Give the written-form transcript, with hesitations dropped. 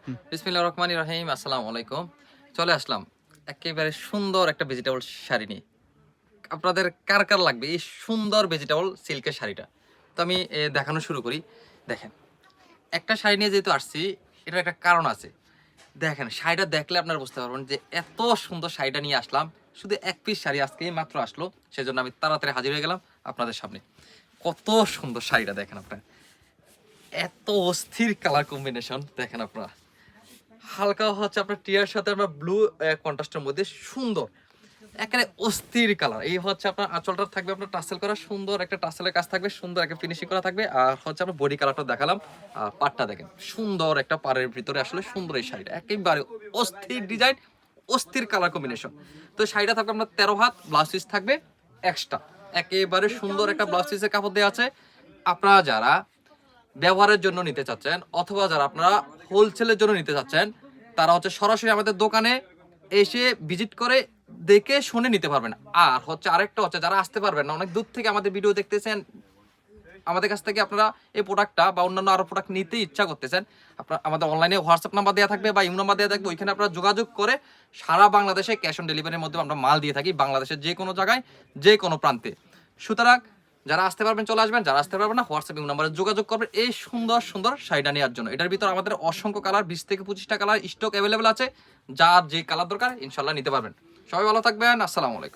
বিসমিল্লাহির রহমানির রহিম। আসসালামু আলাইকুম। চলে আসলাম একেবারে সুন্দর একটা ভেজিটেবল শাড়ি নিয়ে। আপনাদের কার, কার লাগবে এই সুন্দর ভেজিটেবল সিল্কের শাড়িটা? তো আমি দেখানো শুরু করি। দেখেন, একটা শাড়ি নিয়ে যেহেতু আসছি, এটার একটা কারণ আছে। দেখেন, শাড়িটা দেখলে আপনারা বুঝতে পারবেন যে এত সুন্দর শাড়িটা নিয়ে আসলাম। শুধু ১ পিস শাড়ি আজকেই মাত্র আসলো। সেজন্য আমি তাড়াতাড়ি হাজির হয়ে গেলাম আপনাদের সামনে। কত সুন্দর শাড়িটা দেখেন আপনারা। এত অস্থির কালার কম্বিনেশন দেখেন আপনারা। হালকা হচ্ছে আপনার টিয়ার সাথে আমরা ব্লু কন্ট্রাস্টের মধ্যে সুন্দর একেবারে অস্থির কালার। এই হচ্ছে আপনার আঁচলটা থাকবে আপনার টাসেল করা, সুন্দর একটা টাসেলের কাজ থাকবে, সুন্দর একটা ফিনিশিং করা থাকবে। আর হচ্ছে আপনার বডি কালারটা দেখালাম। পাটটা দেখেন, সুন্দর একটা পাড়ের ভিতরে আসলে সুন্দর এই শাড়িটা একেবারে অস্থির ডিজাইন, অস্থির কালার কম্বিনেশন। তো শাড়িটা থাকবে আপনার 13 হাত, ব্লাউজ পিস থাকবে এক্সট্রা। একেবারে সুন্দর একটা ব্লাউজ পিসের কাপড় দেওয়া আছে। আপনারা যারা ব্যবহারের জন্য নিতে চাচ্ছেন অথবা যারা আপনারা হোলসেলের জন্য নিতে চাচ্ছেন, তারা হচ্ছে সরাসরি আমাদের দোকানে এসে ভিজিট করে দেখে শুনে নিতে পারবেন। আর হচ্ছে আরেকটা হচ্ছে, যারা আসতে পারবেন না, অনেক দূর থেকে আমাদের ভিডিও দেখতেছেন, আমাদের কাছ থেকে আপনারা এই প্রোডাক্টটা বা অন্যান্য আরো প্রোডাক্ট নিতে ইচ্ছা করতেছেন, আপনারা আমাদের অনলাইনে হোয়াটসঅ্যাপ নাম্বার দেওয়া থাকবে বা ইমো নাম্বার দেওয়া থাকবে। ওইখানে আপনারা যোগাযোগ করে সারা বাংলাদেশে ক্যাশ অন ডেলিভারির মধ্যে আমরা মাল দিয়ে থাকি, বাংলাদেশের যে কোনো জায়গায় যে কোনো প্রান্তে। সুতরাং যারা আসতে পারবেন চলে আসবেন, যারা আসতে পারবেন না হোয়াটসঅ্যাপ ইমো নাম্বারে যোগাযোগ করবেন এই সুন্দর সুন্দর শাড়িটা নেওয়ার জন্য। এটার ভিতর আমাদের অসংখ্য কালার, 20 থেকে 25টা কালার স্টক অ্যাভেলেবেল আছে। যার যে কালার দরকার ইনশাল্লাহ নিতে পারবেন। সবাই ভালো থাকবেন। আসসালামু আলাইকুম।